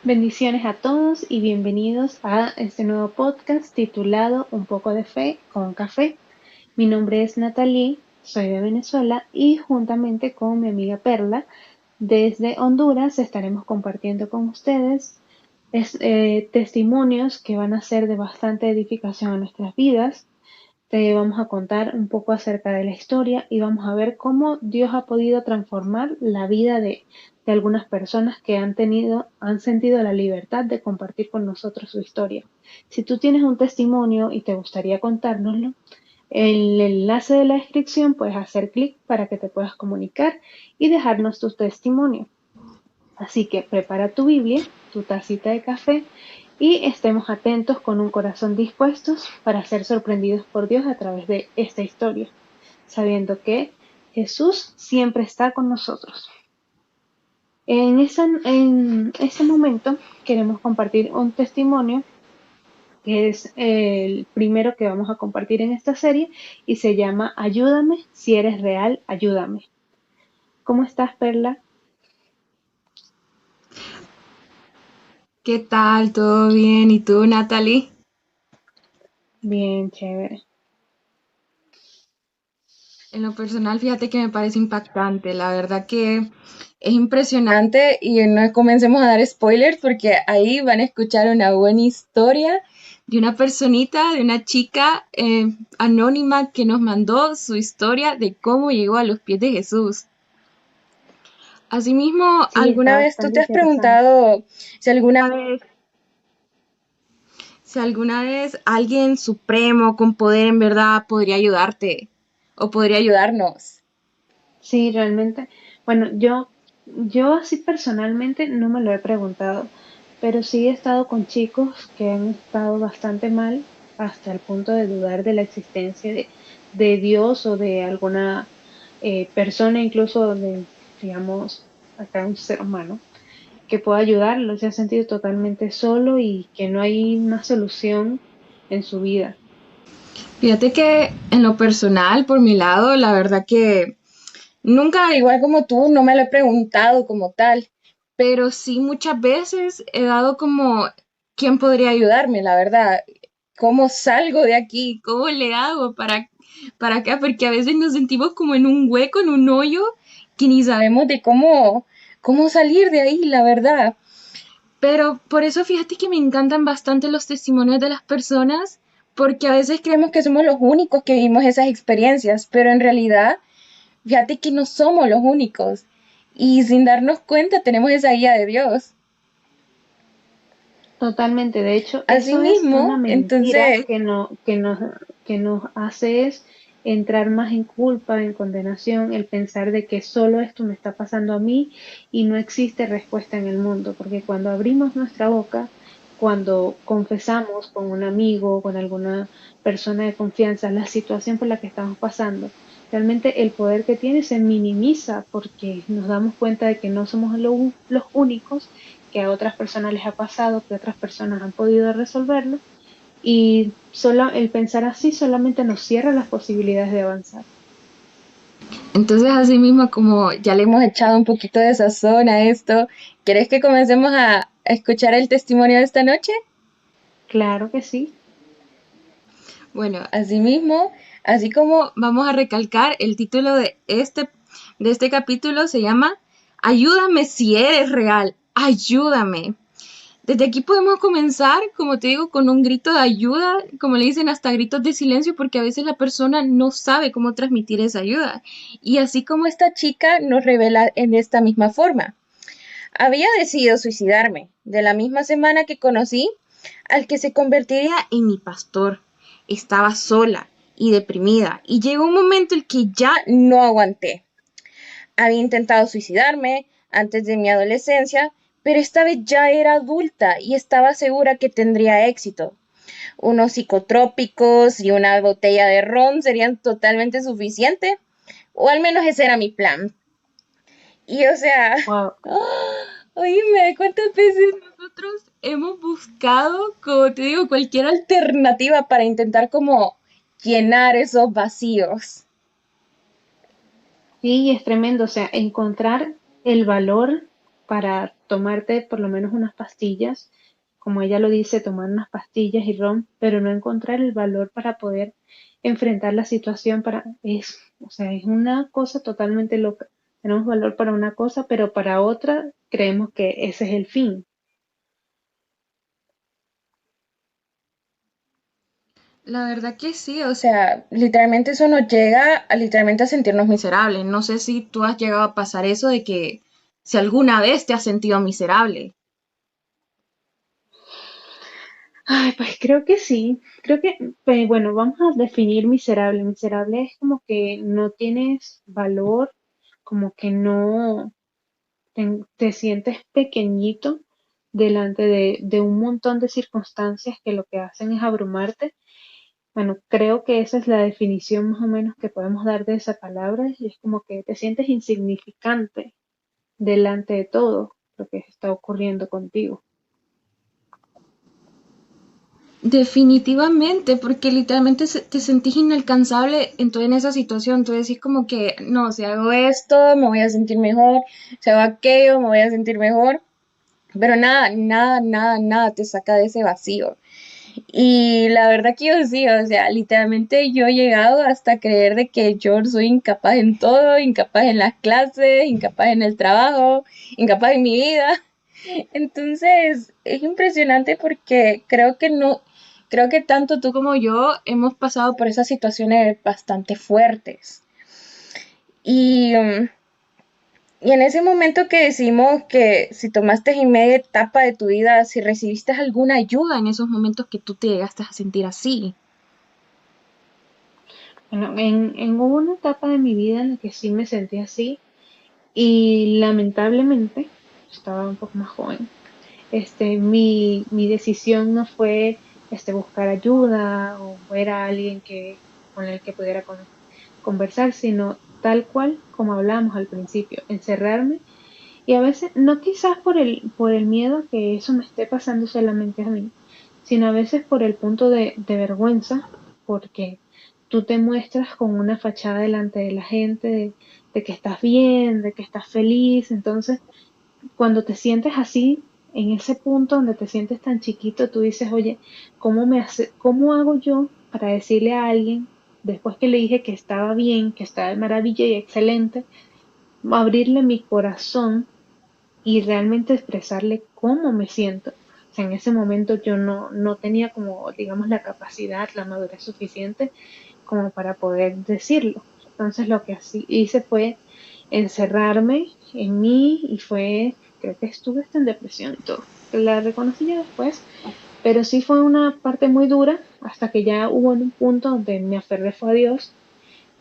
Bendiciones a todos y bienvenidos a este nuevo podcast titulado Un poco de fe con café. Mi nombre es Natalie, soy de Venezuela y juntamente con mi amiga Perla desde Honduras estaremos compartiendo con ustedes testimonios que van a ser de bastante edificación a nuestras vidas. Te vamos a contar un poco acerca de la historia y vamos a ver cómo Dios ha podido transformar la vida de algunas personas que han sentido la libertad de compartir con nosotros su historia. Si tú tienes un testimonio y te gustaría contárnoslo, en el enlace de la descripción puedes hacer clic para que te puedas comunicar y dejarnos tu testimonio. Así que prepara tu Biblia, tu tacita de café y estemos atentos con un corazón dispuestos para ser sorprendidos por Dios a través de esta historia, sabiendo que Jesús siempre está con nosotros. En ese momento queremos compartir un testimonio que es el primero que vamos a compartir en esta serie y se llama Ayúdame, si eres real, ayúdame. ¿Cómo estás, Perla? ¿Qué tal? ¿Todo bien? ¿Y tú, Natalie? Bien, chévere. En lo personal, fíjate que me parece impactante. La verdad que es impresionante y no comencemos a dar spoilers porque ahí van a escuchar una buena historia de una personita, de una chica anónima que nos mandó su historia de cómo llegó a los pies de Jesús. Asimismo, Sí, está ¿alguna vez tú bastante te has interesante. preguntado si alguna vez alguien supremo con poder en verdad podría ayudarte o podría ayudarnos? Sí, realmente. Bueno, yo así personalmente no me lo he preguntado, pero sí he estado con chicos que han estado bastante mal hasta el punto de dudar de la existencia de Dios o de alguna persona, incluso de, digamos, acá un ser humano, que pueda ayudarlo. Se ha sentido totalmente solo y que no hay más solución en su vida. Fíjate que en lo personal, por mi lado, la verdad que nunca, igual como tú, no me lo he preguntado como tal, pero sí muchas veces he dado como, ¿quién podría ayudarme? La verdad, ¿cómo salgo de aquí? ¿Cómo le hago para acá? Porque a veces nos sentimos como en un hueco, en un hoyo, que ni sabemos de cómo salir de ahí, la verdad. Pero por eso fíjate que me encantan bastante los testimonios de las personas, porque a veces creemos que somos los únicos que vivimos esas experiencias, pero en realidad, fíjate que no somos los únicos. Y sin darnos cuenta tenemos esa guía de Dios. Totalmente, de hecho, eso es una Asimismo, mentira entonces, que nos hace es entrar más en culpa, en condenación, el pensar de que solo esto me está pasando a mí y no existe respuesta en el mundo, porque cuando abrimos nuestra boca, cuando confesamos con un amigo, con alguna persona de confianza la situación por la que estamos pasando, realmente el poder que tiene se minimiza porque nos damos cuenta de que no somos los únicos, que a otras personas les ha pasado, que otras personas han podido resolverlo, y solo el pensar así solamente nos cierra las posibilidades de avanzar. asimismo, como ya le hemos echado un poquito de sazón a esto, ¿quieres que comencemos a escuchar el testimonio de esta noche? Claro que sí. Bueno, asimismo, así como vamos a recalcar, el título de este capítulo se llama Ayúdame si eres real, ayúdame. Desde aquí podemos comenzar, como te digo, con un grito de ayuda, como le dicen, hasta gritos de silencio, porque a veces la persona no sabe cómo transmitir esa ayuda. Y así como esta chica nos revela en esta misma forma. Había decidido suicidarme de la misma semana que conocí al que se convertiría en mi pastor. Estaba sola y deprimida y llegó un momento en que ya no aguanté. Había intentado suicidarme antes de mi adolescencia, pero esta vez ya era adulta y estaba segura que tendría éxito. Unos psicotrópicos y una botella de ron serían totalmente suficiente, o al menos ese era mi plan. Y o sea, Wow. oíme, ¿cuántas veces nosotros hemos buscado, como te digo, cualquier alternativa para intentar como llenar esos vacíos? Sí, es tremendo, o sea, encontrar el valor. para tomarte por lo menos unas pastillas, como ella lo dice, tomar unas pastillas y ron, pero no encontrar el valor para poder enfrentar la situación o sea, es una cosa totalmente loca. Tenemos valor para una cosa, pero para otra creemos que ese es el fin. La verdad que sí, o sea, literalmente eso nos llega a literalmente a sentirnos miserables. No sé si tú has llegado a pasar eso de que si alguna vez te has sentido miserable. Ay, pues creo que sí. Creo que, pues, bueno, vamos a definir miserable. Miserable es como que no tienes valor, como que no te sientes pequeñito delante de un montón de circunstancias que lo que hacen es abrumarte. Bueno, creo que esa es la definición más o menos que podemos dar de esa palabra y es como que te sientes insignificante delante de todo lo que está ocurriendo contigo. Definitivamente, porque literalmente te sentís inalcanzable en esa situación. Tú decís como que, no, si hago esto, me voy a sentir mejor, si hago aquello, me voy a sentir mejor. Pero nada, nada, nada, nada te saca de ese vacío. Y la verdad que yo sí, o sea, literalmente yo he llegado hasta creer de que yo soy incapaz en todo, incapaz en las clases, incapaz en el trabajo, incapaz en mi vida. Entonces, es impresionante porque creo que no, creo que tanto tú como yo hemos pasado por esas situaciones bastante fuertes. Y, y en ese momento que decimos que si tomaste en media etapa de tu vida, si recibiste alguna ayuda en esos momentos que tú te llegaste a sentir así. Bueno, hubo una etapa de mi vida en la que sí me sentí así y lamentablemente estaba un poco más joven. Mi decisión no fue buscar ayuda o ver a alguien con el que pudiera conversar, sino tal cual como hablábamos al principio, encerrarme y a veces no quizás por el miedo a que eso me esté pasando solamente a mí, sino a veces por el punto de vergüenza, porque tú te muestras con una fachada delante de la gente de que estás bien, de que estás feliz, entonces cuando te sientes así, en ese punto donde te sientes tan chiquito, tú dices, oye, cómo hago yo para decirle a alguien, después que le dije que estaba bien, que estaba de maravilla y excelente, abrirle mi corazón y realmente expresarle cómo me siento? O sea, en ese momento yo no tenía como, digamos, la capacidad, la madurez suficiente como para poder decirlo. Entonces lo que así hice fue encerrarme en mí y creo que estuve hasta en depresión y todo. La reconocí ya después, pero sí fue una parte muy dura hasta que ya hubo en un punto donde me aferré fue a Dios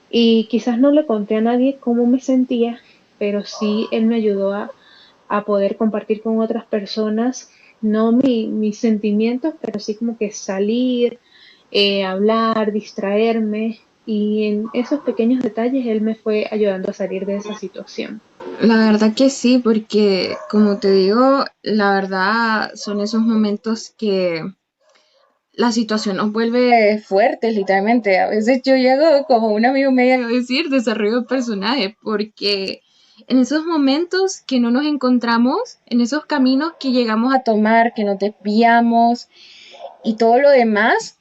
y quizás no le conté a nadie cómo me sentía, pero sí Él me ayudó a poder compartir con otras personas, no mis sentimientos, pero sí como que salir, hablar, distraerme y en esos pequeños detalles Él me fue ayudando a salir de esa situación. La verdad que sí, porque como te digo, la verdad son esos momentos que la situación nos vuelve fuertes, literalmente. A veces yo llego, como un amigo me llega a decir, desarrollo de personaje, porque en esos momentos que no nos encontramos, en esos caminos que llegamos a tomar, que nos desviamos y todo lo demás,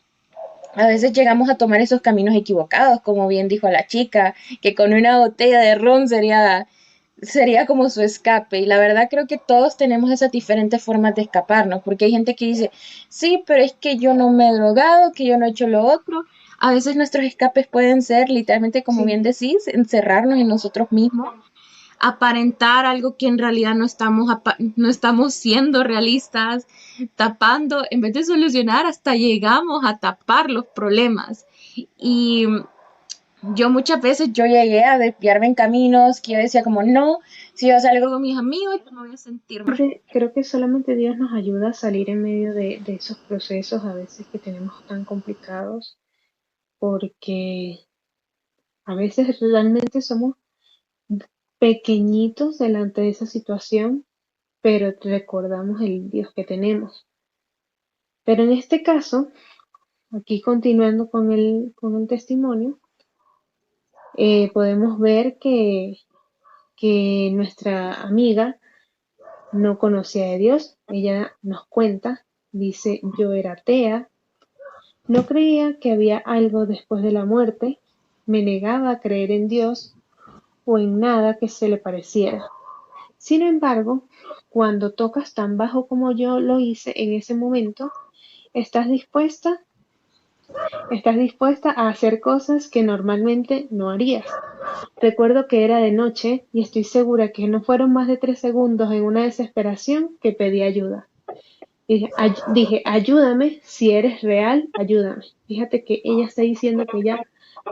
a veces llegamos a tomar esos caminos equivocados, como bien dijo la chica, que con una botella de ron sería como su escape. Y la verdad creo que todos tenemos esas diferentes formas de escaparnos, porque hay gente que dice, sí, pero es que yo no me he drogado, que yo no he hecho lo otro. A veces nuestros escapes pueden ser literalmente, como bien Sí, decís, encerrarnos en nosotros mismos, aparentar algo que en realidad no estamos siendo realistas, tapando, en vez de solucionar, hasta llegamos a tapar los problemas. Y yo muchas veces yo llegué a desviarme en caminos que yo decía como no, si yo salgo con mis amigos yo me voy a sentir mal. creo que solamente Dios nos ayuda a salir en medio de esos procesos a veces que tenemos tan complicados, porque a veces realmente somos pequeñitos delante de esa situación, pero recordamos el Dios que tenemos. Pero en este caso, aquí continuando con el testimonio, podemos ver que nuestra amiga no conocía de Dios. Ella nos cuenta, dice, yo era atea, no creía que había algo después de la muerte, me negaba a creer en Dios o en nada que se le pareciera. Sin embargo, cuando tocas tan bajo como yo lo hice en ese momento, estás dispuesta, estás dispuesta a hacer cosas que normalmente no harías. Recuerdo que era de noche y estoy segura que no fueron más de 3 segundos en una desesperación que pedí ayuda. Dije, ayúdame, si eres real, ayúdame. Fíjate que ella está diciendo que ella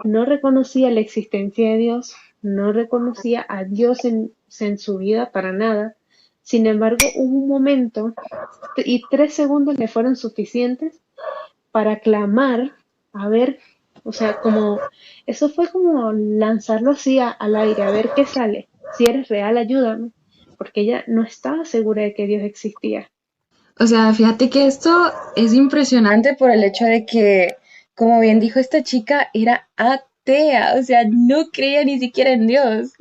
no reconocía la existencia de Dios, no reconocía a Dios en su vida para nada. Sin embargo, hubo un momento y 3 segundos le fueron suficientes para clamar, a ver, o sea, como, eso fue como lanzarlo así al aire, a ver qué sale. Si eres real, ayúdame, porque ella no estaba segura de que Dios existía. O sea, fíjate que esto es impresionante por el hecho de que, como bien dijo esta chica, era atea, o sea, no creía ni siquiera en Dios.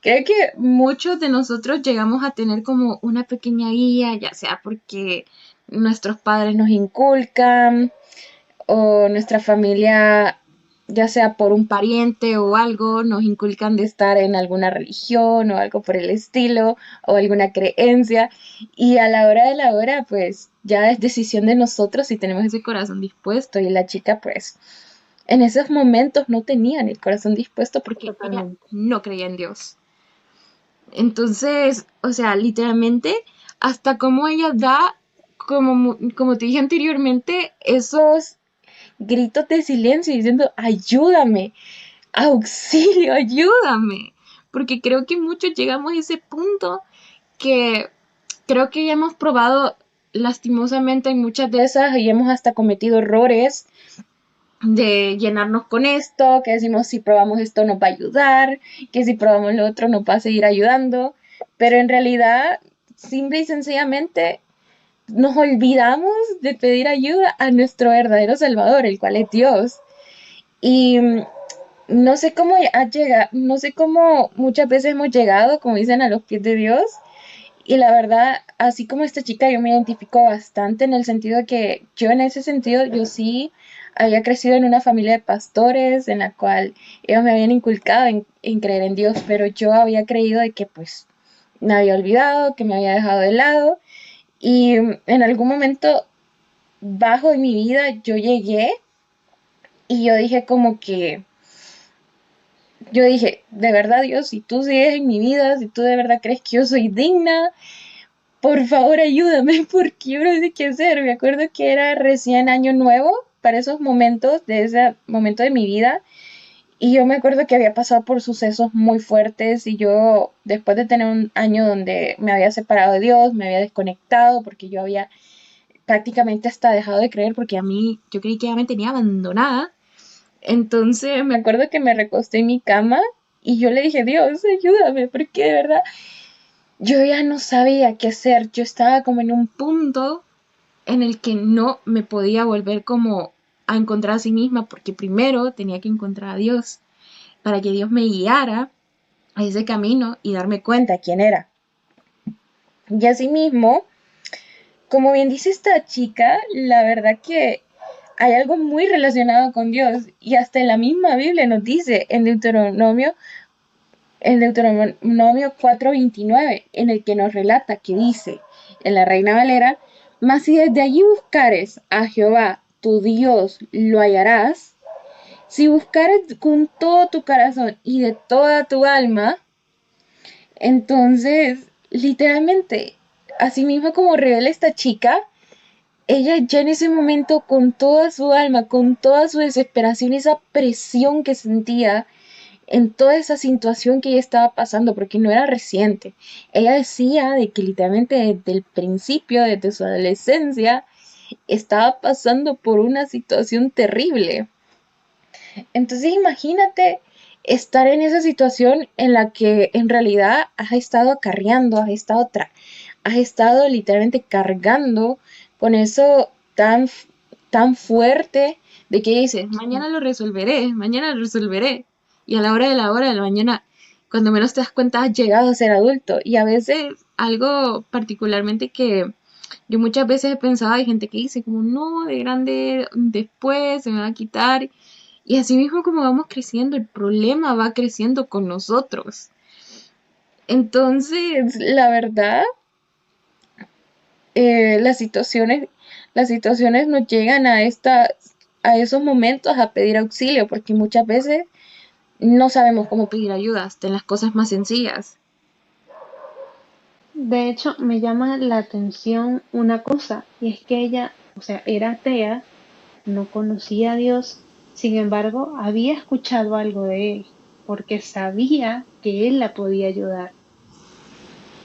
Creo que muchos de nosotros llegamos a tener como una pequeña guía, ya sea porque nuestros padres nos inculcan o nuestra familia, ya sea por un pariente o algo, nos inculcan de estar en alguna religión o algo por el estilo o alguna creencia y a la hora de la hora pues ya es decisión de nosotros si tenemos ese corazón dispuesto y la chica pues en esos momentos no tenía el corazón dispuesto porque ella Totalmente. no creía en Dios. Entonces, o sea, literalmente, hasta como ella da, como te dije anteriormente, esos gritos de silencio diciendo, ayúdame, auxilio, ayúdame. Porque creo que muchos llegamos a ese punto que creo que ya hemos probado lastimosamente en muchas de esas y hemos hasta cometido errores de llenarnos con esto, que decimos si probamos esto nos va a ayudar, que si probamos lo otro nos va a seguir ayudando, pero en realidad, simple y sencillamente, nos olvidamos de pedir ayuda a nuestro verdadero Salvador, el cual es Dios. Y no sé cómo no sé cómo muchas veces hemos llegado, como dicen, a los pies de Dios. Y la verdad, así como esta chica, yo me identifico bastante en el sentido que yo en ese sentido, yo sí había crecido en una familia de pastores en la cual ellos me habían inculcado en creer en Dios, pero yo había creído de que pues me había olvidado, que me había dejado de lado y en algún momento bajo en mi vida yo llegué y yo dije, de verdad Dios, si tú sigues en mi vida, si tú de verdad crees que yo soy digna, por favor ayúdame porque yo no sé qué hacer. Me acuerdo que era recién año nuevo para esos momentos, de ese momento de mi vida. Y yo me acuerdo que había pasado por sucesos muy fuertes y yo, después de tener un año donde me había separado de Dios, me había desconectado porque yo había prácticamente hasta dejado de creer porque a mí, yo creí que ya me tenía abandonada. Entonces me acuerdo que me recosté en mi cama y yo le dije, Dios, ayúdame, porque de verdad yo ya no sabía qué hacer. Yo estaba como en un punto en el que no me podía volver como a encontrar a sí misma, porque primero tenía que encontrar a Dios, para que Dios me guiara a ese camino y darme cuenta quién era. Y asimismo, como bien dice esta chica, la verdad que hay algo muy relacionado con Dios y hasta en la misma Biblia nos dice en Deuteronomio 4:29, en el que nos relata que dice en la Reina Valera, mas si desde allí buscares a Jehová tu Dios lo hallarás, si buscares con todo tu corazón y de toda tu alma, entonces literalmente, así mismo como revela esta chica, ella ya en ese momento con toda su alma, con toda su desesperación, esa presión que sentía, en toda esa situación que ella estaba pasando, porque no era reciente. Ella decía de que literalmente desde el principio, desde su adolescencia, estaba pasando por una situación terrible. Entonces imagínate estar en esa situación en la que en realidad has estado acarreando, has estado literalmente cargando con eso tan fuerte de que dices, mañana lo resolveré. Y a la hora de la mañana, cuando menos te das cuenta, has llegado a ser adulto. Y a veces algo particularmente que yo muchas veces he pensado, hay gente que dice como no, de grande después se me va a quitar. Y así mismo como vamos creciendo, el problema va creciendo con nosotros. Entonces, la verdad, eh, las situaciones, las situaciones nos llegan a esos momentos a pedir auxilio, porque muchas veces no sabemos cómo pedir ayuda, hasta en las cosas más sencillas. De hecho, me llama la atención una cosa, y es que ella, o sea, era atea, no conocía a Dios, sin embargo, había escuchado algo de él, porque sabía que él la podía ayudar,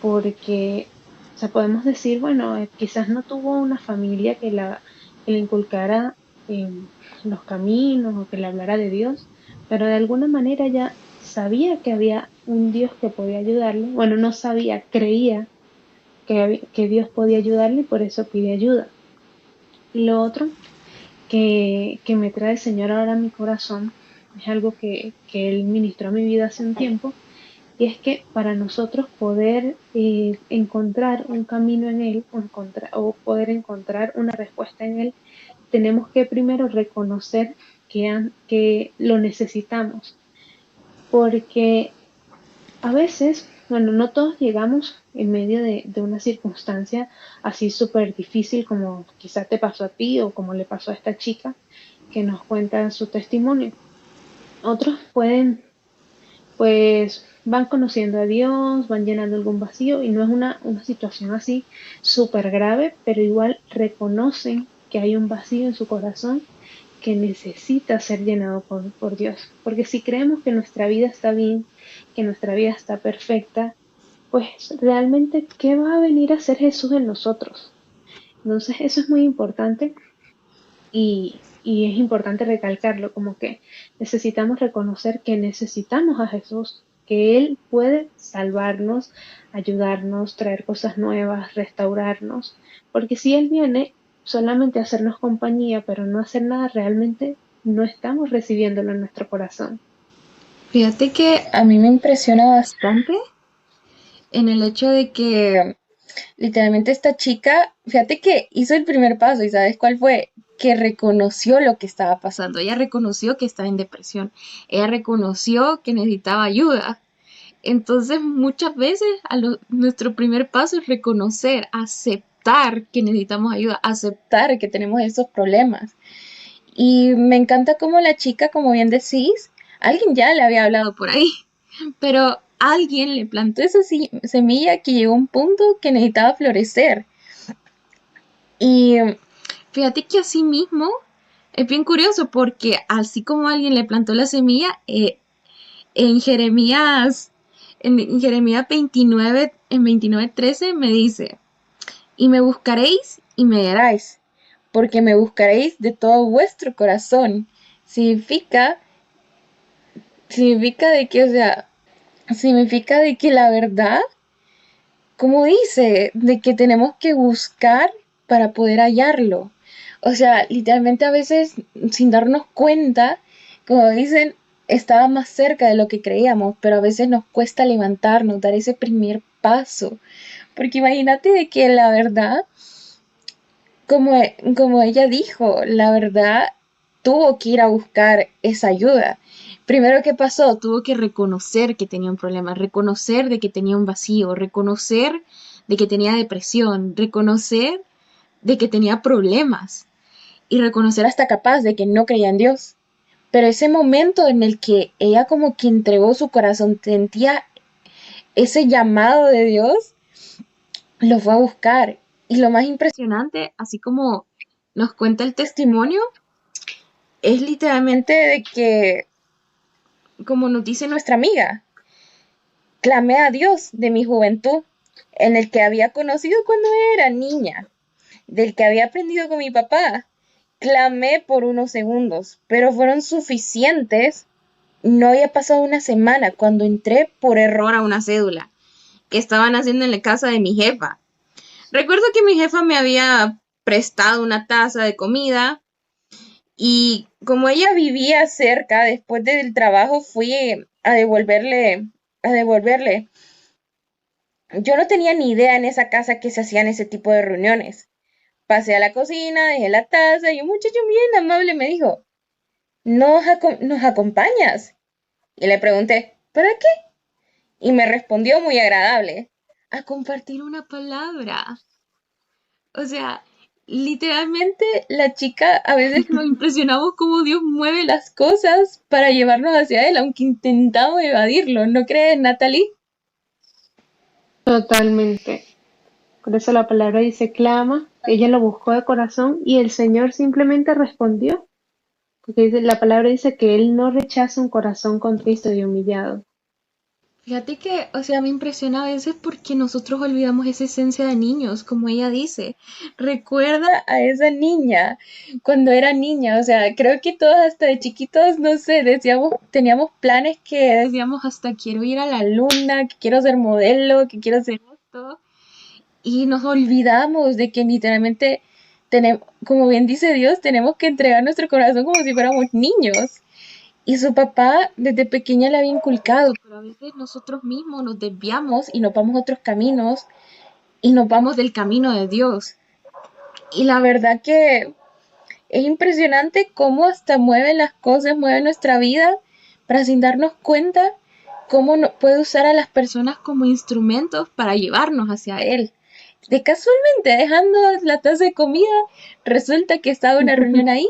porque, o sea, podemos decir, bueno, quizás no tuvo una familia que le inculcara los caminos o que le hablara de Dios, pero de alguna manera ya sabía que había un Dios que podía ayudarle. Bueno, no sabía, creía que Dios podía ayudarle y por eso pide ayuda. Y lo otro que me trae el Señor ahora a mi corazón es algo que Él ministró a mi vida hace un tiempo, y es que para nosotros poder encontrar un camino en Él o poder encontrar una respuesta en Él, tenemos que primero reconocer que lo necesitamos, porque a veces, bueno, no todos llegamos en medio de una circunstancia así súper difícil como quizás te pasó a ti o como le pasó a esta chica que nos cuenta su testimonio. Otros pueden, pues, van conociendo a Dios, van llenando algún vacío y no es una situación así súper grave, pero igual reconocen que hay un vacío en su corazón que necesita ser llenado por Dios. Porque si creemos que nuestra vida está bien, que nuestra vida está perfecta, pues realmente, ¿qué va a venir a hacer Jesús en nosotros? Entonces, eso es muy importante y es importante recalcarlo, como que necesitamos reconocer que necesitamos a Jesús, que Él puede salvarnos, ayudarnos, traer cosas nuevas, restaurarnos, porque si Él viene solamente a hacernos compañía, pero no hacer nada, realmente no estamos recibiéndolo en nuestro corazón. Fíjate que a mí me impresiona bastante en el hecho de que literalmente esta chica, fíjate que hizo el primer paso y ¿sabes cuál fue? Que reconoció lo que estaba pasando. Ella reconoció que estaba en depresión. Ella reconoció que necesitaba ayuda. Entonces, muchas veces nuestro primer paso es reconocer, aceptar que necesitamos ayuda, aceptar que tenemos esos problemas. Y me encanta como la chica, como bien decís, alguien ya le había hablado por ahí, pero alguien le plantó esa semilla que llegó a un punto que necesitaba florecer. Y fíjate que así mismo es bien curioso porque así como alguien le plantó la semilla, en Jeremías, en Jeremías 29, en 29:13 me dice, y me buscaréis y me hallaréis, porque me buscaréis de todo vuestro corazón. Significa, significa de que, o sea, significa de que la verdad, como dice, de que tenemos que buscar para poder hallarlo. O sea, literalmente a veces sin darnos cuenta, como dicen, estaba más cerca de lo que creíamos, pero a veces nos cuesta levantarnos, dar ese primer paso. Porque imagínate de que la verdad, como ella dijo, la verdad tuvo que ir a buscar esa ayuda. Primero, ¿qué pasó? Tuvo que reconocer que tenía un problema, reconocer de que tenía un vacío, reconocer de que tenía depresión, reconocer de que tenía problemas y reconocer hasta capaz de que no creía en Dios. Pero ese momento en el que ella como que entregó su corazón, sentía ese llamado de Dios, lo fue a buscar. Y lo más impresionante, así como nos cuenta el testimonio, es literalmente de que, como nos dice nuestra amiga, clamé a Dios de mi juventud, en el que había conocido cuando era niña, del que había aprendido con mi papá. Clamé por unos segundos, pero fueron suficientes. No había pasado una semana cuando entré por error a una cédula que estaban haciendo en la casa de mi jefa. Recuerdo que mi jefa me había prestado una taza de comida y como ella vivía cerca, después del trabajo fui a devolverle Yo no tenía ni idea en esa casa que se hacían ese tipo de reuniones. Pasé a la cocina, dejé la taza y un muchacho bien amable me dijo, ¿nos acompañas? Y le pregunté, ¿para qué? Y me respondió muy agradable, a compartir una palabra. O sea, literalmente la chica a veces nos impresionamos cómo Dios mueve las cosas para llevarnos hacia Él, aunque intentamos evadirlo. ¿No crees, Natalie? Totalmente. Por eso la palabra dice clama, ella lo buscó de corazón y el Señor simplemente respondió, porque la palabra dice que Él no rechaza un corazón contristo y humillado. Fíjate que, o sea, me impresiona a veces porque nosotros olvidamos esa esencia de niños, como ella dice. Recuerda a esa niña cuando era niña, o sea, creo que todos hasta de chiquitos, no sé, decíamos, teníamos planes que decíamos hasta quiero ir a la luna, que quiero ser modelo, que quiero hacer esto, y nos olvidamos de que literalmente tenemos, como bien dice Dios, tenemos que entregar nuestro corazón como si fuéramos niños. Y su papá desde pequeña le había inculcado, pero a veces nosotros mismos nos desviamos y nos vamos a otros caminos y nos vamos del camino de Dios. Y la verdad que es impresionante cómo hasta mueve las cosas, mueve nuestra vida para sin darnos cuenta cómo puede usar a las personas como instrumentos para llevarnos hacia Él. De casualmente, dejando la taza de comida, resulta que estaba una reunión ahí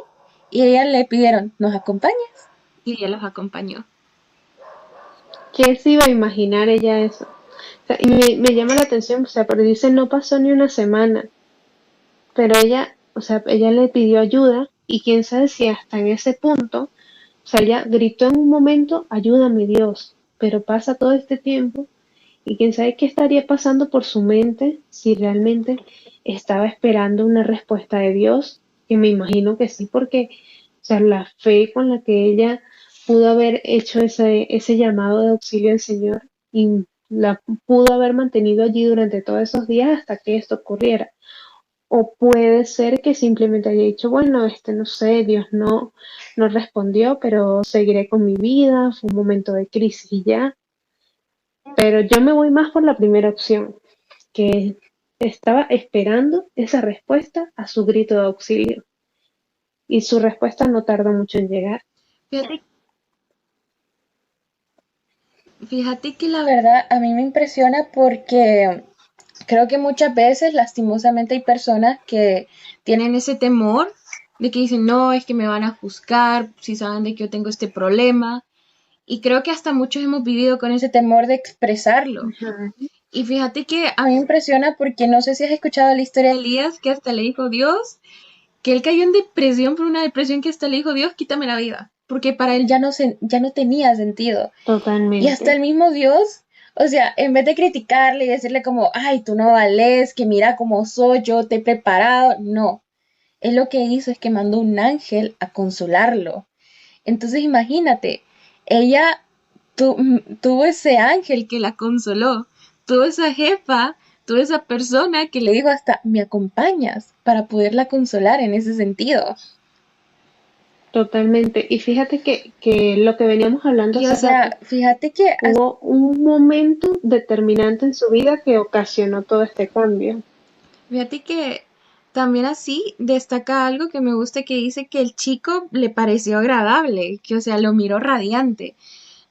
y a ella le pidieron, ¿nos acompañas? Y ella los acompañó. ¿Qué se iba a imaginar ella eso? O sea, y me llama la atención, o sea, pero dice no pasó ni una semana, pero ella, o sea, ella le pidió ayuda y quién sabe si hasta en ese punto, o sea, ella gritó en un momento, ayúdame Dios, pero pasa todo este tiempo y quién sabe qué estaría pasando por su mente si realmente estaba esperando una respuesta de Dios, que me imagino que sí, porque, o sea, la fe con la que ella pudo haber hecho ese llamado de auxilio al Señor y la pudo haber mantenido allí durante todos esos días hasta que esto ocurriera. O puede ser que simplemente haya dicho, bueno, no sé, Dios no respondió, pero seguiré con mi vida, fue un momento de crisis y ya. Pero yo me voy más por la primera opción, que estaba esperando esa respuesta a su grito de auxilio. Y su respuesta no tardó mucho en llegar. Fíjate, fíjate que la verdad a mí me impresiona porque creo que muchas veces lastimosamente hay personas que tienen ese temor de que dicen, no, es que me van a juzgar si saben de que yo tengo este problema. Y creo que hasta muchos hemos vivido con ese temor de expresarlo. Ujú. Y fíjate que a mí me impresiona porque no sé si has escuchado la historia de Elías, que hasta le dijo Dios, que él cayó en depresión por una depresión que hasta le dijo Dios, quítame la vida, porque para él ya no tenía sentido. Y hasta Totalmente. el mismo Dios, o sea, en vez de criticarle y decirle como, ay, tú no vales, que mira cómo soy, yo te he preparado, no. Él lo que hizo es que mandó un ángel a consolarlo. Entonces imagínate, ella tuvo ese ángel que la consoló, tuvo esa jefa, tuvo esa persona que le dijo hasta, me acompañas para poderla consolar en ese sentido. Totalmente. Y fíjate que lo que veníamos hablando Y o hace rato, sea, fíjate que hubo un momento determinante en su vida que ocasionó todo este cambio. Fíjate que también así destaca algo que me gusta que dice que el chico le pareció agradable, que o sea, lo miró radiante.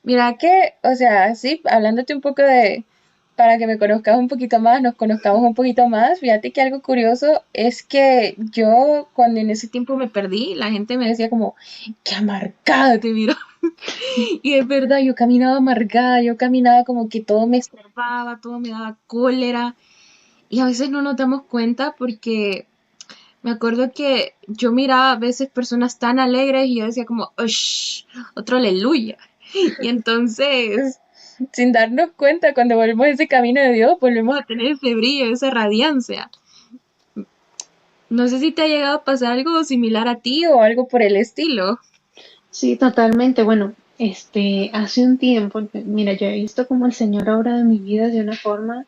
Mira que, o sea, sí, hablándote un poco de, para que me conozcas un poquito más, nos conozcamos un poquito más, fíjate que algo curioso es que yo cuando en ese tiempo me perdí, la gente me decía como, qué amargada te miro. Y es verdad, yo caminaba amargada, yo caminaba como que todo me estorbaba, todo me daba cólera. Y a veces no nos damos cuenta porque me acuerdo que yo miraba a veces personas tan alegres y yo decía como, "Ush, otro aleluya". Y entonces, sin darnos cuenta, cuando volvemos a ese camino de Dios, volvemos a tener ese brillo, esa radiancia. No sé si te ha llegado a pasar algo similar a ti o algo por el estilo. Sí, totalmente. Bueno, hace un tiempo, mira, yo he visto como el Señor obra de mi vida de una forma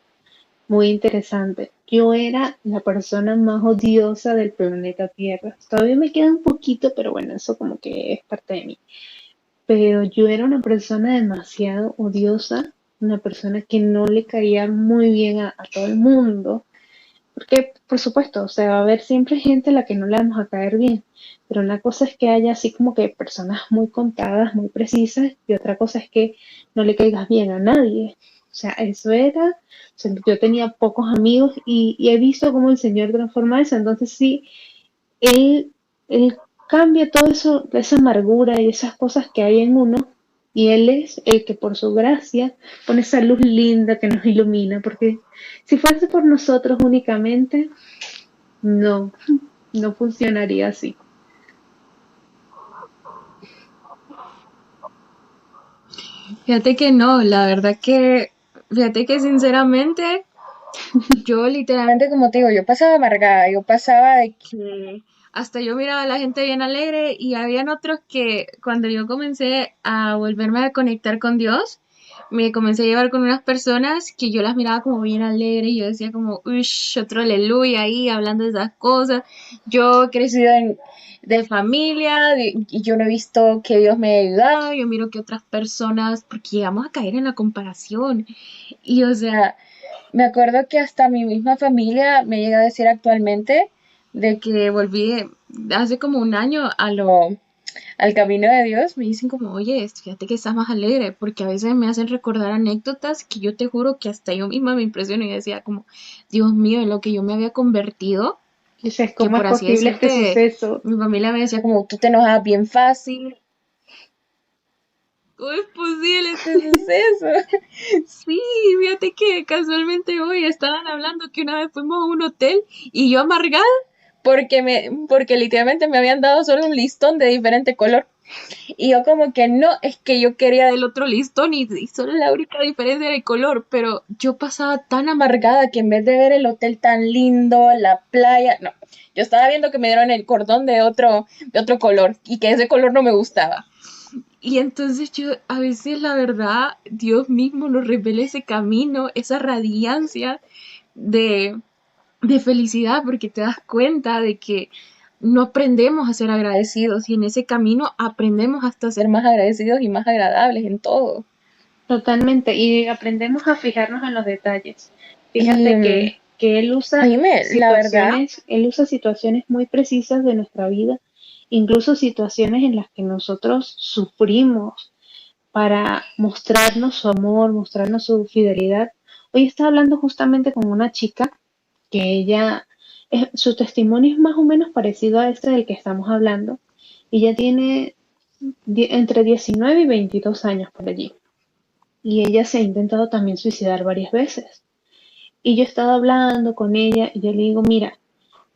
muy interesante. Yo era la persona más odiosa del planeta Tierra. Todavía me queda un poquito, pero bueno, eso como que es parte de mí. Pero yo era una persona demasiado odiosa una persona que no le caía muy bien a todo el mundo, porque por supuesto, o sea, va a haber siempre gente a la que no le vamos a caer bien, pero una cosa es que haya así como que personas muy contadas, muy precisas, y otra cosa es que no le caigas bien a nadie. O sea, eso era, o sea, yo tenía pocos amigos y he visto cómo el Señor transforma eso, entonces sí, él, él cambia todo eso, esa amargura y esas cosas que hay en uno, y Él es el que por su gracia pone esa luz linda que nos ilumina, porque si fuese por nosotros únicamente, no, no funcionaría así. Fíjate que no, la verdad que, fíjate que sinceramente, yo literalmente, como te digo, yo pasaba amargada, yo pasaba de que hasta yo miraba a la gente bien alegre y habían otros que cuando yo comencé a volverme a conectar con Dios, me comencé a llevar con unas personas que yo las miraba como bien alegre y yo decía como, uff, otro aleluya ahí hablando de esas cosas. Yo he crecido de familia y yo no he visto que Dios me haya ayudado, yo miro que otras personas, porque llegamos a caer en la comparación y o sea... Me acuerdo que hasta mi misma familia me llega a decir actualmente de que volví hace como un año al camino de Dios. Me dicen como, oye, fíjate que estás más alegre, porque a veces me hacen recordar anécdotas que yo te juro que hasta yo misma me impresiono y decía como, Dios mío, en lo que yo me había convertido, Dices, que ¿cómo es por así posible este decirte, suceso? mi familia me decía como, tú te enojas bien fácil. ¿Cómo es posible este suceso? Sí, fíjate que casualmente hoy estaban hablando que una vez fuimos a un hotel y yo amargada porque literalmente me habían dado solo un listón de diferente color. Y yo como que no, es que yo quería del otro listón y solo la única diferencia era el color, pero yo pasaba tan amargada que en vez de ver el hotel tan lindo, la playa, no, yo estaba viendo que me dieron el cordón de otro color y que ese color no me gustaba. Y entonces yo, a veces la verdad, Dios mismo nos revela ese camino, esa radiancia de, de felicidad, porque te das cuenta de que no aprendemos a ser agradecidos y en ese camino aprendemos hasta a ser más agradecidos y más agradables en todo. Totalmente, y aprendemos a fijarnos en los detalles. Y Fíjate que a mí la verdad, él usa situaciones muy precisas de nuestra vida, incluso situaciones en las que nosotros sufrimos para mostrarnos su amor, mostrarnos su fidelidad. Hoy estaba hablando justamente con una chica que su testimonio es más o menos parecido a este del que estamos hablando. Ella tiene entre 19 y 22 años por allí. Y ella se ha intentado también suicidar varias veces. Y yo he estado hablando con ella y yo le digo, mira,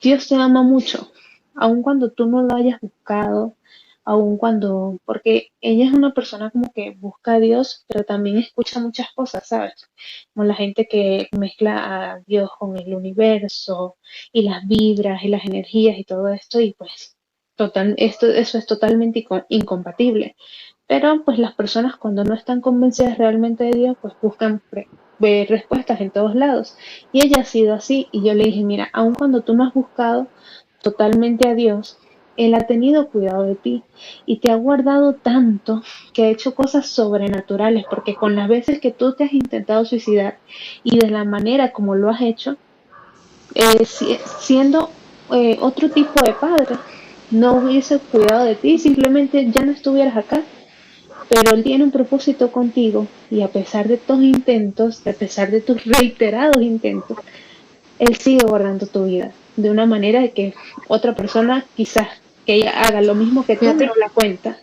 Dios te ama mucho, aun cuando tú no lo hayas buscado, aun cuando, porque ella es una persona como que busca a Dios, pero también escucha muchas cosas, ¿sabes? Como la gente que mezcla a Dios con el universo y las vibras y las energías y todo esto, y pues eso es totalmente incompatible. Pero pues las personas cuando no están convencidas realmente de Dios, pues buscan ver respuestas en todos lados. Y ella ha sido así. Y yo le dije, mira, aun cuando tú no has buscado totalmente a Dios, Él ha tenido cuidado de ti y te ha guardado tanto que ha hecho cosas sobrenaturales, porque con las veces que tú te has intentado suicidar y de la manera como lo has hecho, siendo otro tipo de padre, no hubiese cuidado de ti, simplemente ya no estuvieras acá, pero Él tiene un propósito contigo y a pesar de tus intentos, a pesar de tus reiterados intentos, Él sigue guardando tu vida de una manera de que otra persona quizás que ella haga lo mismo que tú no fíjate, la cuenta.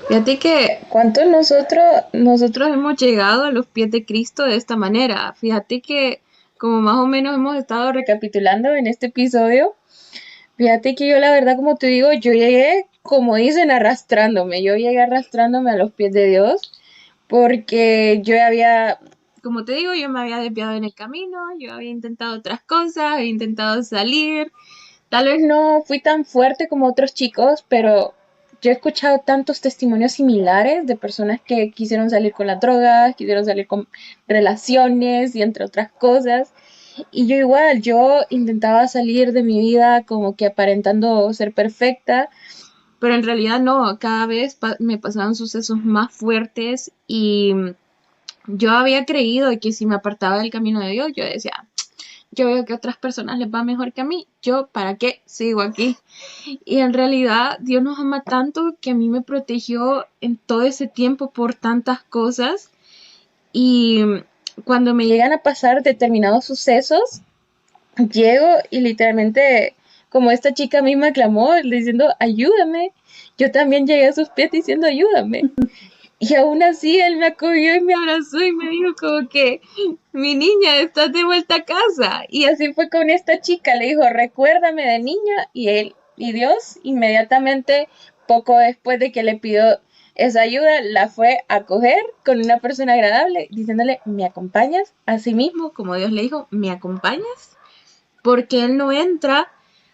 fíjate que cuántos nosotros hemos llegado a los pies de Cristo de esta manera. Fíjate que como más o menos hemos estado recapitulando en este episodio, fíjate que yo la verdad, como te digo, yo llegué, como dicen, arrastrándome. Yo llegué arrastrándome a los pies de Dios porque yo había, como te digo, yo me había desviado en el camino, yo había intentado otras cosas, había intentado salir. Tal vez no fui tan fuerte como otros chicos, pero yo he escuchado tantos testimonios similares de personas que quisieron salir con las drogas, quisieron salir con relaciones y entre otras cosas. Y yo igual, yo intentaba salir de mi vida como que aparentando ser perfecta pero en realidad no, cada vez me pasaban sucesos más fuertes y yo había creído que si me apartaba del camino de Dios, yo decía, yo veo que a otras personas les va mejor que a mí, yo para qué sigo aquí. Y en realidad Dios nos ama tanto que a mí me protegió en todo ese tiempo por tantas cosas y cuando me llegan a pasar determinados sucesos, llego y literalmente, como esta chica misma clamó diciendo, ayúdame, yo también llegué a sus pies diciendo, ayúdame. Y aún así él me acogió y me abrazó y me dijo como que, mi niña, estás de vuelta a casa. Y así fue con esta chica, le dijo, recuérdame de niña. Y Dios inmediatamente, poco después de que le pidió esa ayuda, la fue a acoger con una persona agradable, diciéndole, ¿me acompañas? Así mismo, como Dios le dijo, ¿me acompañas? Porque Él no entra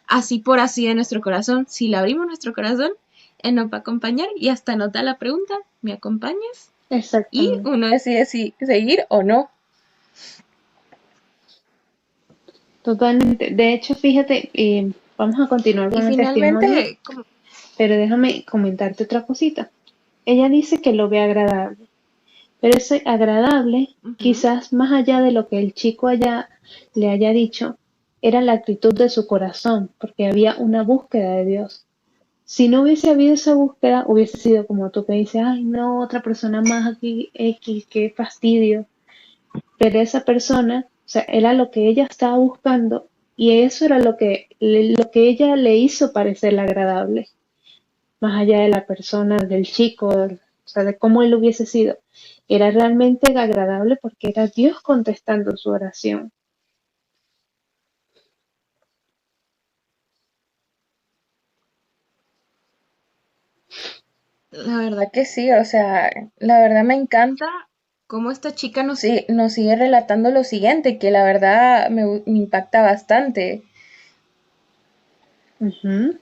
así por así en nuestro corazón. Si le abrimos nuestro corazón, Él nos va a acompañar y hasta nos da la pregunta, ¿me acompañas? Y Exactamente. uno decide si seguir o no. Totalmente. De hecho, fíjate, vamos a continuar Y con el testimonio, finalmente, como, pero déjame comentarte otra cosita. Ella dice que lo ve agradable, pero ese agradable, ujú, quizás más allá de lo que el chico le haya dicho, era la actitud de su corazón, porque había una búsqueda de Dios. Si no hubiese habido esa búsqueda, hubiese sido como tú que dices, ay, no, otra persona más aquí, X, qué fastidio. Pero esa persona, o sea, era lo que ella estaba buscando y eso era lo que ella le hizo parecerle agradable, más allá de la persona, del chico, o sea, de cómo él hubiese sido. Era realmente agradable porque era Dios contestando su oración. la verdad que sí, o sea, la verdad me encanta cómo esta chica nos sigue relatando lo siguiente, que la verdad me impacta bastante. Ujú.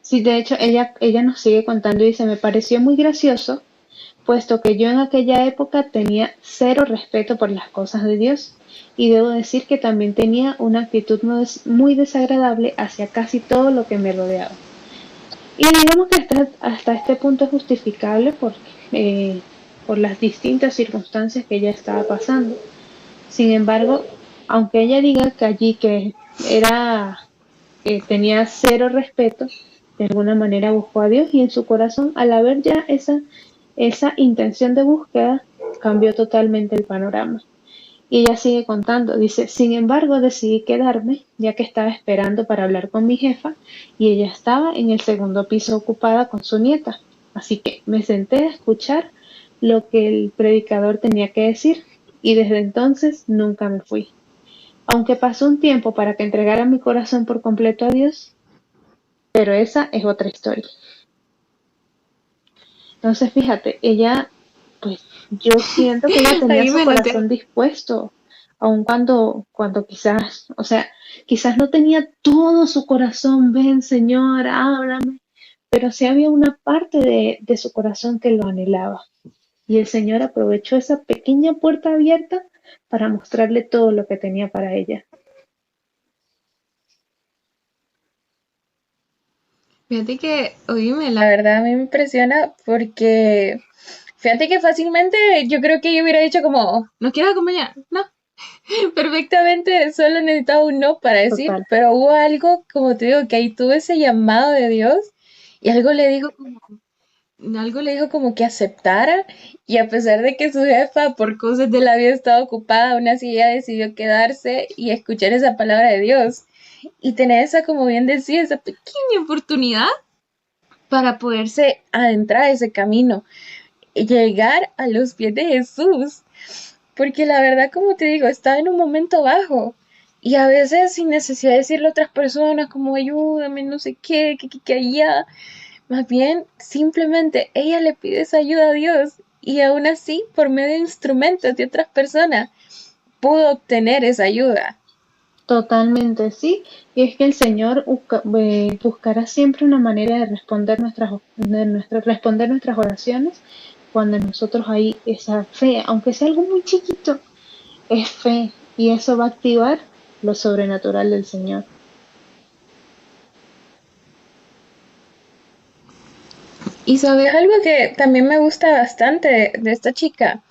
Sí, de hecho, ella nos sigue contando y dice, me pareció muy gracioso puesto que yo en aquella época tenía cero respeto por las cosas de Dios, y debo decir que también tenía una actitud muy desagradable hacia casi todo lo que me rodeaba. Y digamos que hasta este punto es justificable por las distintas circunstancias que ella estaba pasando. Sin embargo, aunque ella diga que allí que era, tenía cero respeto, de alguna manera buscó a Dios y en su corazón, al haber ya esa intención de búsqueda, cambió totalmente el panorama. Y ella sigue contando, dice, sin embargo decidí quedarme ya que estaba esperando para hablar con mi jefa y ella estaba en el segundo piso ocupada con su nieta. Así que me senté a escuchar lo que el predicador tenía que decir y desde entonces nunca me fui. Aunque pasó un tiempo para que entregara mi corazón por completo a Dios, pero esa es otra historia. Entonces, fíjate, ella, pues yo siento que ella tenía Ahí su me noté. corazón dispuesto, aun cuando quizás, o sea, quizás no tenía todo su corazón, ven Señor, háblame, pero sí había una parte de su corazón que lo anhelaba. Y el Señor aprovechó esa pequeña puerta abierta para mostrarle todo lo que tenía para ella. Fíjate que, oíme, la verdad a mí me impresiona porque, fíjate que fácilmente yo creo que yo hubiera dicho como, ¿nos quieres acompañar? No, perfectamente, solo necesitaba un no para decir, Total. pero hubo algo, como te digo, que ahí tuvo ese llamado de Dios y algo le dijo como que aceptara y a pesar de que su jefa por cosas de la vida estaba ocupada, aún así ella decidió quedarse y escuchar esa palabra de Dios y tener esa, como bien decía, esa pequeña oportunidad para poderse adentrar ese camino y llegar a los pies de Jesús. Porque la verdad, como te digo, estaba en un momento bajo. Y a veces sin necesidad de decirle a otras personas como ayúdame, no sé qué, que allá. Más bien, simplemente ella le pide esa ayuda a Dios. Y aún así, por medio de instrumentos de otras personas, pudo obtener esa ayuda. Totalmente, sí. Y es que el Señor buscará siempre una manera de responder nuestras oraciones cuando nosotros hay esa fe, aunque sea algo muy chiquito, es fe y eso va a activar lo sobrenatural del Señor. Y sabes algo que también me gusta bastante de esta chica,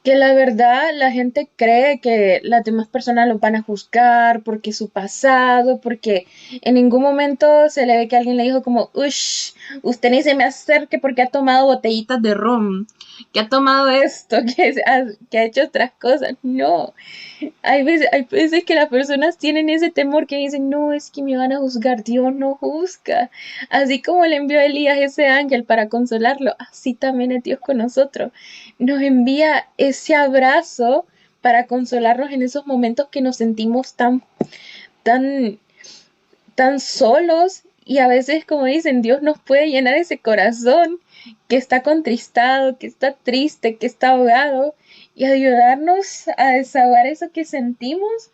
que la verdad la gente cree que las demás personas lo van a juzgar porque su pasado, porque en ningún momento se le ve que alguien le dijo como, ush, usted ni se me acerque porque ha tomado botellitas de ron, que ha tomado esto, que ha hecho otras cosas. No, hay veces que las personas tienen ese temor que dicen, no, es que me van a juzgar, Dios no juzga. Así como le envió a Elías ese ángel para consolarlo, así también es Dios con nosotros. Nos envía ese abrazo para consolarnos en esos momentos que nos sentimos tan, tan solos y a veces, como dicen, Dios nos puede llenar ese corazón que está contristado, que está triste, que está ahogado y ayudarnos a desahogar eso que sentimos.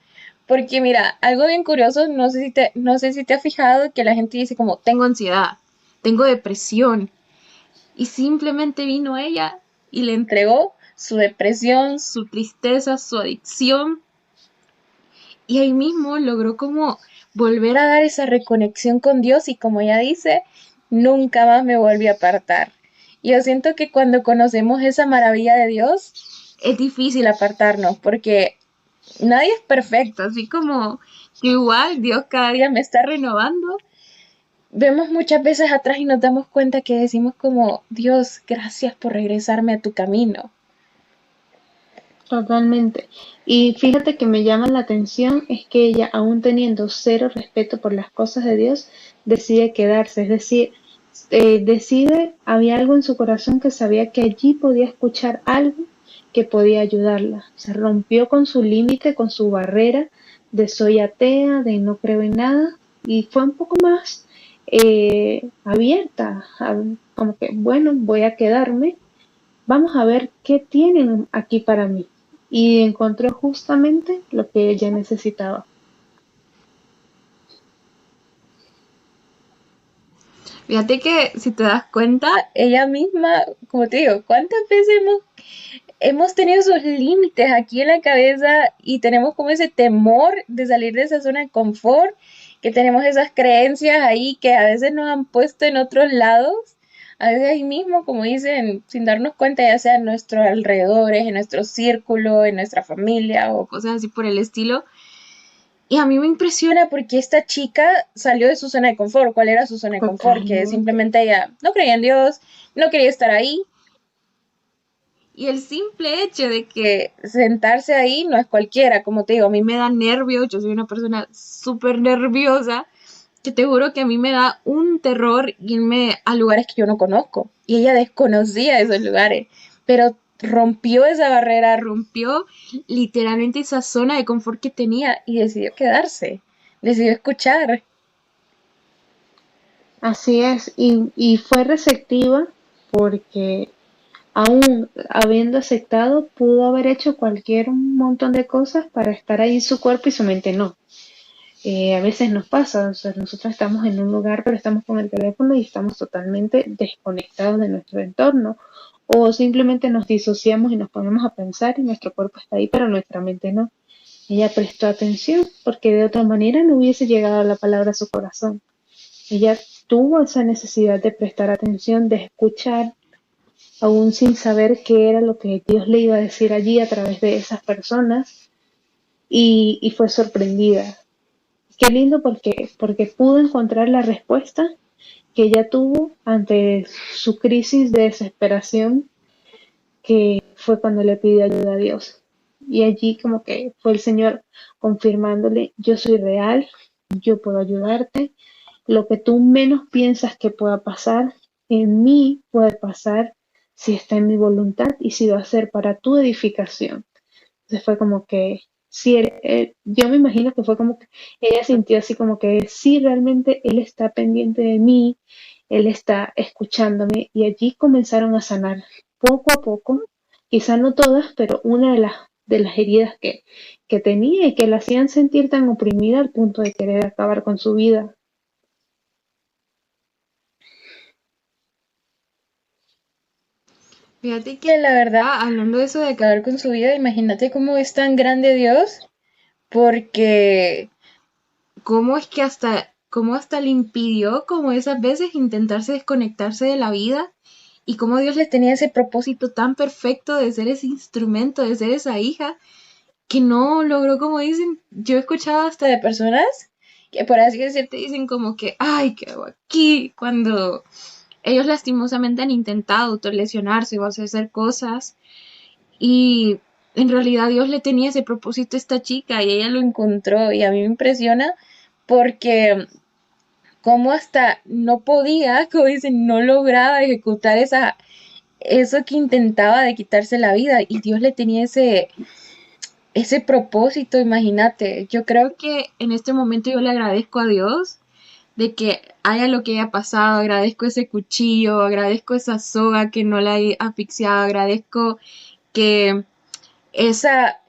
Porque mira, algo bien curioso, no sé si te has fijado que la gente dice como, tengo ansiedad, tengo depresión, y simplemente vino ella y le entregó su depresión, su tristeza, su adicción, y ahí mismo logró como volver a dar esa reconexión con Dios y como ella dice, nunca más me volví a apartar. Y yo siento que cuando conocemos esa maravilla de Dios, es difícil apartarnos porque nadie es perfecto, así como que igual Dios cada día me está renovando. Vemos muchas veces atrás y nos damos cuenta que decimos como, Dios, gracias por regresarme a tu camino. Totalmente. Y fíjate que me llama la atención es que ella, aún teniendo cero respeto por las cosas de Dios, decide quedarse. Es decir, decide, había algo en su corazón que sabía que allí podía escuchar algo que podía ayudarla. Se rompió con su límite, con su barrera de soy atea, de no creo en nada, y fue un poco más abierta, como que, bueno, voy a quedarme. Vamos a ver qué tienen aquí para mí. Y encontró justamente lo que ella necesitaba. Fíjate que si te das cuenta, ella misma, como te digo, ¿cuántas veces hemos tenido esos límites aquí en la cabeza y tenemos como ese temor de salir de esa zona de confort, que tenemos esas creencias ahí que a veces nos han puesto en otros lados, a veces ahí mismo, como dicen, sin darnos cuenta, ya sea en nuestros alrededores, en nuestro círculo, en nuestra familia o cosas así por el estilo. Y a mí me impresiona porque esta chica salió de su zona de confort. ¿Cuál era su zona de confort? Que Totalmente. simplemente ella no creía en Dios, no quería estar ahí, y el simple hecho de que sentarse ahí no es cualquiera, como te digo, a mí me da nervios, yo soy una persona súper nerviosa, que te juro que a mí me da un terror irme a lugares que yo no conozco. Y ella desconocía esos lugares, pero rompió esa barrera, rompió literalmente esa zona de confort que tenía y decidió quedarse, decidió escuchar. Así es. Y fue receptiva porque aún habiendo aceptado, pudo haber hecho cualquier montón de cosas para estar ahí en su cuerpo y su mente no. A veces nos pasa, o sea, nosotros estamos en un lugar, pero estamos con el teléfono y estamos totalmente desconectados de nuestro entorno. O simplemente nos disociamos y nos ponemos a pensar y nuestro cuerpo está ahí, pero nuestra mente no. Ella prestó atención porque de otra manera no hubiese llegado la palabra a su corazón. Ella tuvo esa necesidad de prestar atención, de escuchar, aún sin saber qué era lo que Dios le iba a decir allí a través de esas personas, y fue sorprendida. Qué lindo porque pudo encontrar la respuesta que ella tuvo ante su crisis de desesperación, que fue cuando le pidió ayuda a Dios. Y allí como que fue el Señor confirmándole, yo soy real, yo puedo ayudarte, lo que tú menos piensas que pueda pasar, en mí puede pasar si está en mi voluntad y si va a ser para tu edificación. Entonces fue como que, sí, yo me imagino que fue como que ella sintió así como que sí, realmente él está pendiente de mí, él está escuchándome y allí comenzaron a sanar poco a poco, quizá no todas, pero una de las heridas que tenía y que la hacían sentir tan oprimida al punto de querer acabar con su vida. Fíjate que la verdad, hablando de eso de acabar con su vida, imagínate cómo es tan grande Dios, porque cómo es que hasta cómo hasta le impidió como esas veces intentarse desconectarse de la vida y cómo Dios le tenía ese propósito tan perfecto de ser ese instrumento, de ser esa hija, que no logró, como dicen, yo he escuchado hasta de personas que por así decirte dicen como que, ay, ¿qué hago aquí? Cuando ellos lastimosamente han intentado autolesionarse o hacer cosas y en realidad Dios le tenía ese propósito a esta chica y ella lo encontró y a mí me impresiona porque como hasta no podía, como dicen, no lograba ejecutar eso que intentaba de quitarse la vida y Dios le tenía ese propósito, imagínate. Yo creo que en este momento yo le agradezco a Dios de que haya lo que haya pasado, agradezco ese cuchillo, agradezco esa soga que no la haya asfixiado, agradezco que esa,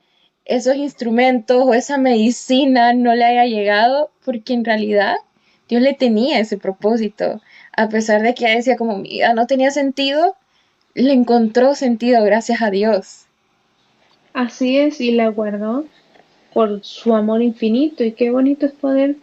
esos instrumentos o esa medicina no le haya llegado, porque en realidad Dios le tenía ese propósito. A pesar de que ella decía como mi vida no tenía sentido, le encontró sentido gracias a Dios. Así es, y la guardó por su amor infinito. Y qué bonito es poder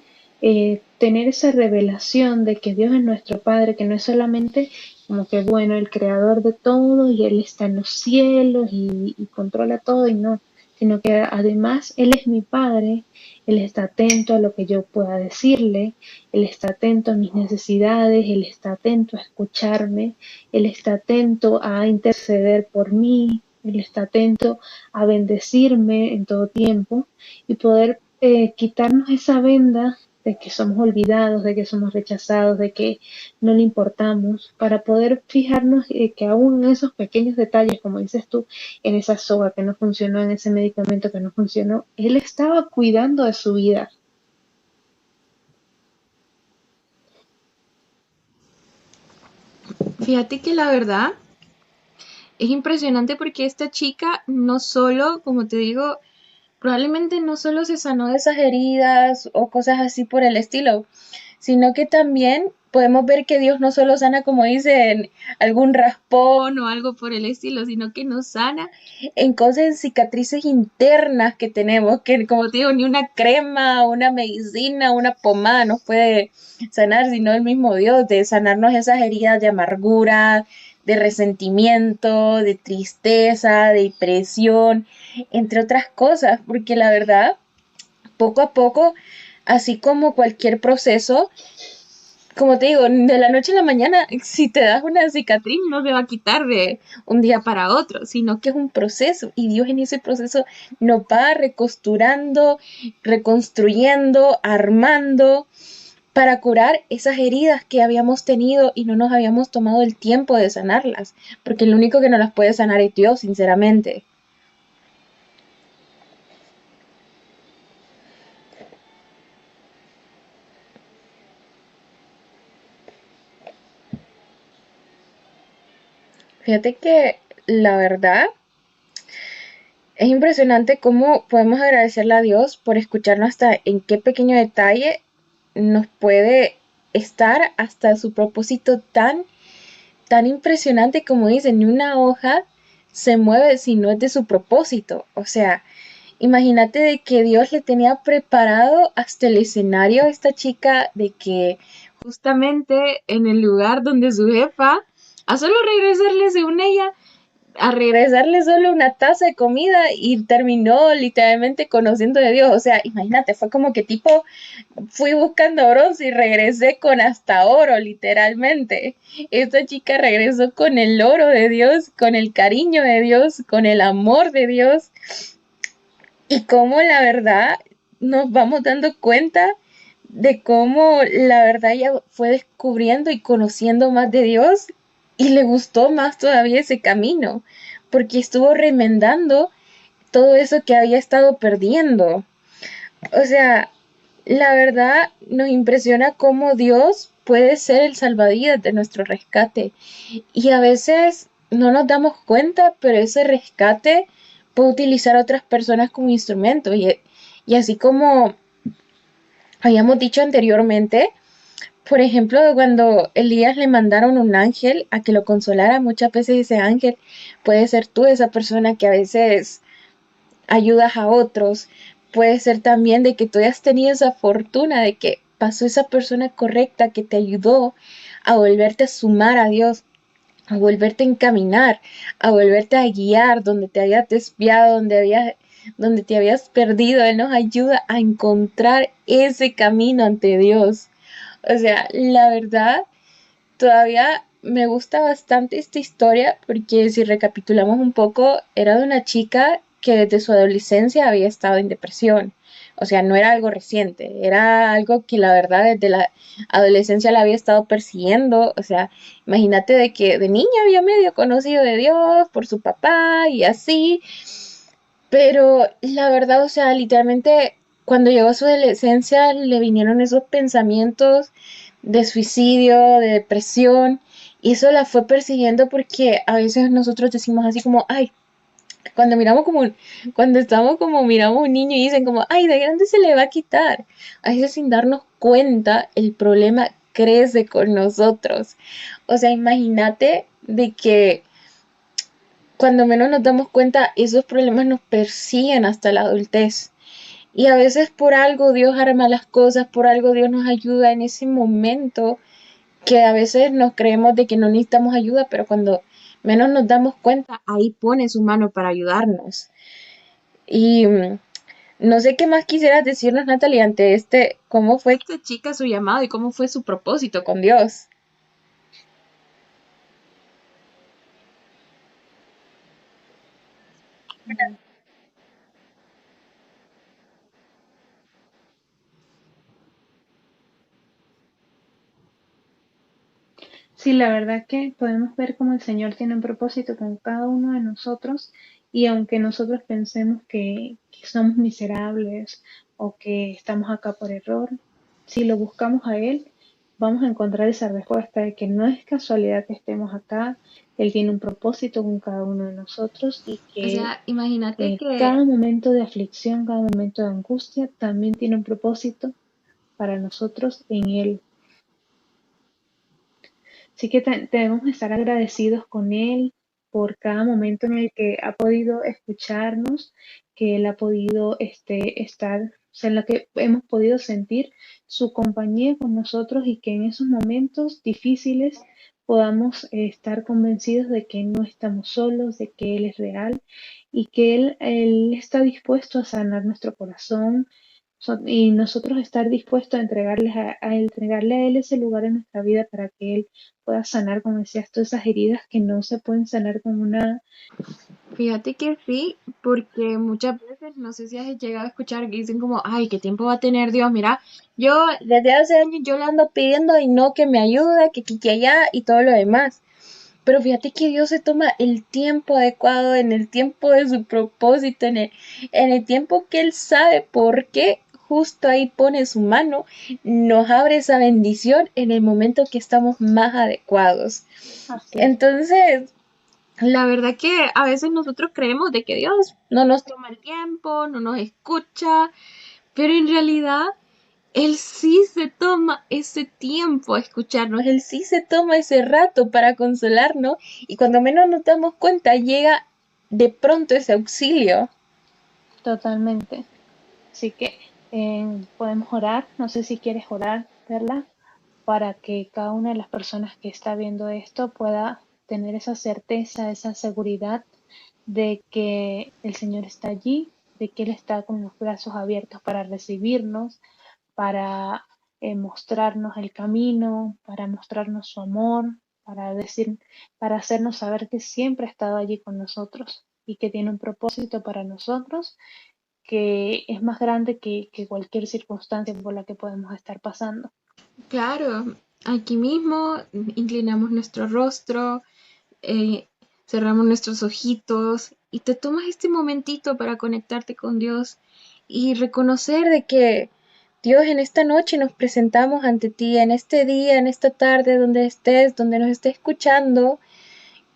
tener esa revelación de que Dios es nuestro Padre, que no es solamente como que, bueno, el creador de todo y Él está en los cielos y controla todo y no, sino que además Él es mi Padre, Él está atento a lo que yo pueda decirle, Él está atento a mis necesidades, Él está atento a escucharme, Él está atento a interceder por mí, Él está atento a bendecirme en todo tiempo y poder quitarnos esa venda de que somos olvidados, de que somos rechazados, de que no le importamos, para poder fijarnos que aún en esos pequeños detalles, como dices tú, en esa soga que no funcionó, en ese medicamento que no funcionó, él estaba cuidando de su vida. Fíjate que la verdad es impresionante porque esta chica no solo, como te digo, probablemente no solo se sanó de esas heridas o cosas así por el estilo, sino que también podemos ver que Dios no solo sana, como dicen, algún raspón o algo por el estilo, sino que nos sana en cosas, en cicatrices internas que tenemos, que como te digo, ni una crema, una medicina, una pomada nos puede sanar, sino el mismo Dios, de sanarnos esas heridas de amargura, de resentimiento, de tristeza, de depresión, entre otras cosas, porque la verdad, poco a poco, así como cualquier proceso, como te digo, de la noche a la mañana, si te das una cicatriz, no se va a quitar de un día para otro, sino que es un proceso y Dios en ese proceso nos va recosturando, reconstruyendo, armando para curar esas heridas que habíamos tenido y no nos habíamos tomado el tiempo de sanarlas, porque el único que no las puede sanar es Dios, sinceramente. Fíjate que la verdad es impresionante cómo podemos agradecerle a Dios por escucharnos hasta en qué pequeño detalle nos puede estar hasta su propósito tan impresionante como dice, ni una hoja se mueve si no es de su propósito. O sea, imagínate de que Dios le tenía preparado hasta el escenario a esta chica de que justamente en el lugar donde su jefa, a solo regresarle según ella, a regresarle solo una taza de comida y terminó literalmente conociendo de Dios. O sea, imagínate, fue como que tipo, fui buscando bronce y regresé con hasta oro, literalmente. Esta chica regresó con el oro de Dios, con el cariño de Dios, con el amor de Dios. Y cómo la verdad nos vamos dando cuenta de cómo la verdad ella fue descubriendo y conociendo más de Dios y le gustó más todavía ese camino, porque estuvo remendando todo eso que había estado perdiendo. O sea, la verdad nos impresiona cómo Dios puede ser el salvavidas de nuestro rescate. Y a veces no nos damos cuenta, pero ese rescate puede utilizar a otras personas como instrumento. Y así como habíamos dicho anteriormente, por ejemplo, cuando Elías le mandaron un ángel a que lo consolara, muchas veces ese ángel puede ser tú, esa persona que a veces ayudas a otros. Puede ser también de que tú hayas tenido esa fortuna de que pasó esa persona correcta que te ayudó a volverte a sumar a Dios, a volverte a encaminar, a volverte a guiar donde te habías desviado, donde te habías perdido. Él nos ayuda a encontrar ese camino ante Dios. O sea, la verdad, todavía me gusta bastante esta historia porque si recapitulamos un poco, era de una chica que desde su adolescencia había estado en depresión. O sea, no era algo reciente, era algo que la verdad desde la adolescencia la había estado persiguiendo. O sea, imagínate de que de niña había medio conocido de Dios por su papá y así, pero la verdad, o sea, literalmente cuando llegó a su adolescencia le vinieron esos pensamientos de suicidio, de depresión, y eso la fue persiguiendo porque a veces nosotros decimos así como, ay, cuando miramos como, cuando estamos como miramos un niño y dicen como, ay, de grande se le va a quitar. A veces sin darnos cuenta el problema crece con nosotros. O sea, imagínate de que cuando menos nos damos cuenta, esos problemas nos persiguen hasta la adultez. Y a veces por algo Dios arma las cosas, por algo Dios nos ayuda en ese momento que a veces nos creemos de que no necesitamos ayuda, pero cuando menos nos damos cuenta, ahí pone su mano para ayudarnos. Y no sé qué más quisieras decirnos, Natalie, ante cómo fue esta chica su llamado y cómo fue su propósito con Dios. Sí, la verdad que podemos ver cómo el Señor tiene un propósito con cada uno de nosotros y aunque nosotros pensemos que somos miserables o que estamos acá por error, si lo buscamos a Él, vamos a encontrar esa respuesta de que no es casualidad que estemos acá, Él tiene un propósito con cada uno de nosotros y O que sea, imagínate que cada momento de aflicción, cada momento de angustia también tiene un propósito para nosotros en Él. Así que debemos estar agradecidos con Él por cada momento en el que ha podido escucharnos, que Él ha podido estar, o sea, en la que hemos podido sentir su compañía con nosotros y que en esos momentos difíciles podamos estar convencidos de que no estamos solos, de que Él es real y que Él está dispuesto a sanar nuestro corazón, y nosotros estar dispuestos a entregarle a Él ese lugar en nuestra vida para que Él pueda sanar, como decías tú, esas heridas que no se pueden sanar con una... Fíjate que sí, porque muchas veces, no sé si has llegado a escuchar que dicen como, ay, ¿qué tiempo va a tener Dios? Mira, yo desde hace años yo le ando pidiendo y no que me ayude, que aquí, que allá y todo lo demás. Pero fíjate que Dios se toma el tiempo adecuado, en el tiempo de su propósito, en el tiempo que Él sabe por qué justo ahí pone su mano, nos abre esa bendición en el momento que estamos más adecuados. Así es, Entonces, la verdad que a veces nosotros creemos de que Dios no nos toma el tiempo, no nos escucha, pero en realidad Él sí se toma ese tiempo a escucharnos, Él sí se toma ese rato para consolarnos y cuando menos nos damos cuenta llega de pronto ese auxilio. totalmente. Así que podemos orar, no sé si quieres orar, Perla, para que cada una de las personas que está viendo esto pueda tener esa certeza, esa seguridad de que el Señor está allí, de que Él está con los brazos abiertos para recibirnos, para mostrarnos el camino, para mostrarnos su amor, para decir, para hacernos saber que siempre ha estado allí con nosotros y que tiene un propósito para nosotros que es más grande que cualquier circunstancia por la que podemos estar pasando. Claro, aquí mismo inclinamos nuestro rostro, eh, cerramos nuestros ojitos y te tomas este momentito para conectarte con Dios y reconocer de que Dios en esta noche nos presentamos ante ti, en este día, en esta tarde, donde estés, donde nos estés escuchando,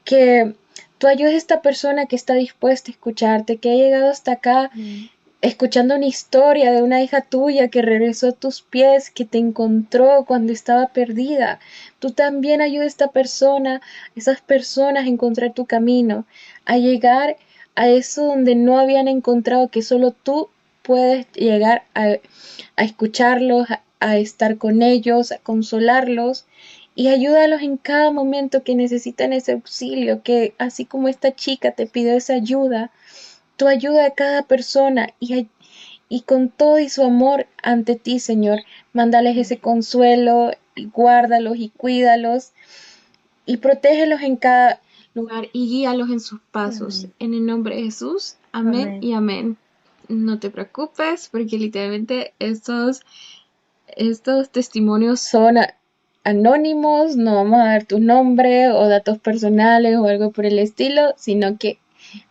que tú ayudes a esta persona que está dispuesta a escucharte, que ha llegado hasta acá Mm. escuchando una historia de una hija tuya que regresó a tus pies, que te encontró cuando estaba perdida. Tú también ayuda a esta persona, esas personas a encontrar tu camino, a llegar a eso donde no habían encontrado, que solo tú puedes llegar a escucharlos, a estar con ellos, a consolarlos y ayúdalos en cada momento que necesitan ese auxilio, que así como esta chica te pidió esa ayuda, tú ayuda a cada persona y con todo y su amor ante ti, Señor, mándales ese consuelo y guárdalos y cuídalos y protégelos en cada lugar y guíalos en sus pasos. Amén. En el nombre de Jesús, amén Amén. y amén. No te preocupes porque literalmente estos testimonios son anónimos, no vamos a dar tu nombre o datos personales o algo por el estilo, sino que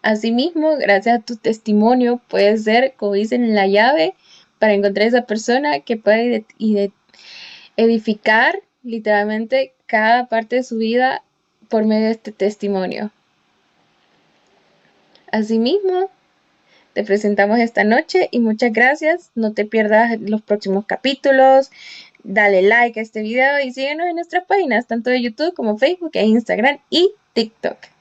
asimismo, gracias a tu testimonio, puedes ser, como dicen, la llave para encontrar esa persona que puede edificar literalmente cada parte de su vida por medio de este testimonio. Asimismo, te presentamos esta noche y muchas gracias. No te pierdas los próximos capítulos. Dale like a este video y síguenos en nuestras páginas, tanto de YouTube como Facebook e Instagram y TikTok.